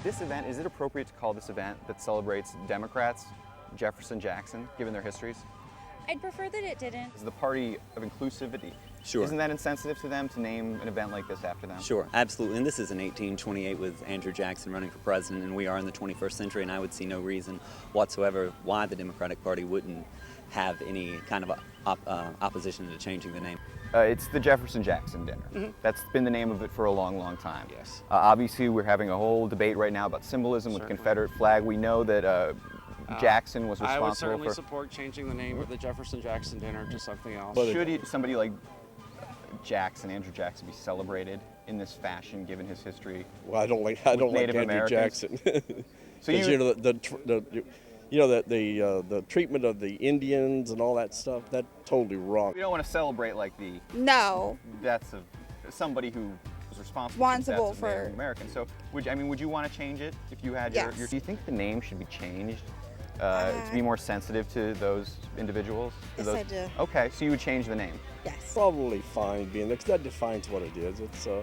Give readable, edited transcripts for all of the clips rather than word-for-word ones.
This event, is it appropriate to call this event that celebrates Democrats, Jefferson-Jackson, given their histories? I'd prefer that it didn't. Is the party of inclusivity? Sure. Isn't that insensitive to them to name an event like this after them? Sure, absolutely. And this is in 1828 with Andrew Jackson running for president, and we are in the 21st century, and I would see no reason whatsoever why the Democratic Party wouldn't have any kind of opposition to changing the name. It's the Jefferson-Jackson dinner. Mm-hmm. That's been the name of it for a long, long time. Yes. Obviously, we're having a whole debate right now about symbolism with the Confederate flag. We know that Jackson was responsible I would certainly for... support changing the name of the Jefferson-Jackson dinner to something else. Should somebody like Andrew Jackson, be celebrated in this fashion, given his history? Well, I don't like Andrew Jackson. So the treatment of the Indians and all that stuff, that's totally wrong. We don't want to celebrate like the deaths of somebody who was responsible for the deaths of Native Americans. So would you want to change it if you had your? Do you think the name should be changed to be more sensitive to those individuals? Yes, I do. Okay, so you would change the name. Yes. Probably fine, being because that defines what it is. It's a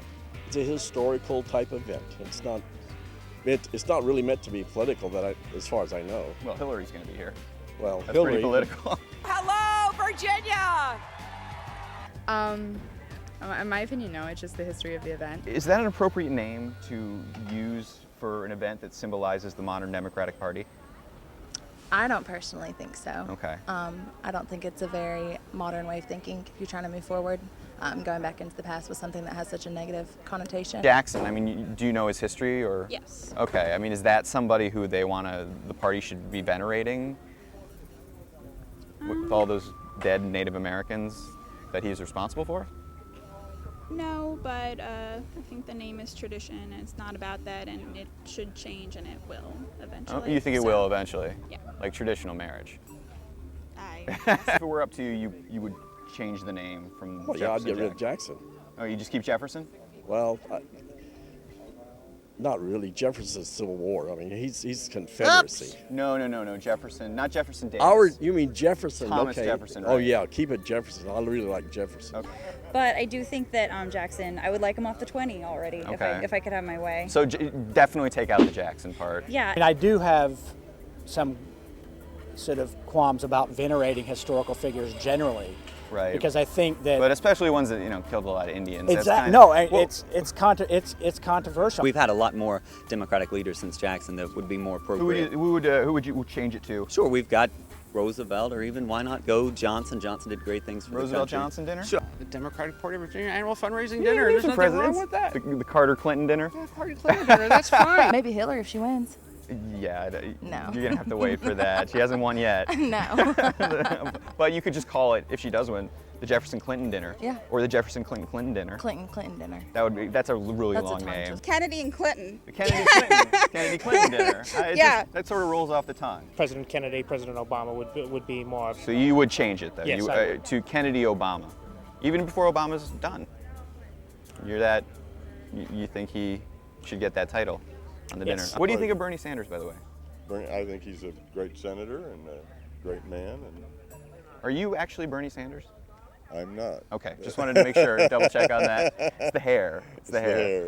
historical type event. It's not really meant to be political, as far as I know. Well, Hillary's going to be here. Well, That's Hillary, pretty political. Hello, Virginia! In my opinion, no, it's just the history of the event. Is that an appropriate name to use for an event that symbolizes the modern Democratic Party? I don't personally think so. Okay. I don't think it's a very modern way of thinking if you're trying to move forward. Going back into the past with something that has such a negative connotation. Jackson, do you know his history or? Yes. Okay, is that somebody who the party should be venerating? With all those dead Native Americans that he's responsible for? No, but I think the name is tradition, and it's not about that, and it should change, and it will eventually. Oh, you think it will eventually? Yeah. Like traditional marriage? If it were up to you, you would change the name from Jefferson. Yeah, I'd get rid of Jackson. Oh, you just keep Jefferson? Well, not really. Jefferson's Civil War. He's Confederacy. Oops. No. Jefferson, not Jefferson Davis. You mean Jefferson? Thomas okay. Jefferson. Oh right. yeah, keep it Jefferson. I really like Jefferson. Okay. But I do think that Jackson, I would like him off the 20 already, Okay. if I could have my way. So definitely take out the Jackson part. Yeah. And I do have some sort of qualms about venerating historical figures generally. Right. Because I think that. But especially ones that killed a lot of Indians. Exactly. It's controversial. We've had a lot more Democratic leaders since Jackson that would be more appropriate. Who would you change it to? Sure, we've got Roosevelt, or even why not go Johnson? Johnson did great things for Roosevelt the country. Johnson dinner? Sure. The Democratic Party of Virginia annual fundraising Yeah, dinner. There's some nothing wrong presidents. with that. The Carter Clinton dinner? Yeah, Carter Clinton dinner, that's fine. Maybe Hillary if she wins. Yeah, No. You're going to have to wait for that. She hasn't won yet. No. But you could just call it, if she does win, the Jefferson-Clinton dinner. Yeah. Or the Jefferson-Clinton dinner. Clinton dinner. That's a really That's a long tongue name. twister. Kennedy and Clinton. The Kennedy-Clinton dinner. That sort of rolls off the tongue. President Kennedy, President Obama would be more. So you would change it, though? Yes, I would. To Kennedy-Obama. Even before Obama's done. You think he should get that title on the dinner. What do you think of Bernie Sanders, by the way? I think he's a great senator and a great man. And are you actually Bernie Sanders? I'm not. Okay, just wanted to make sure, double check on that. It's the hair. It's the hair.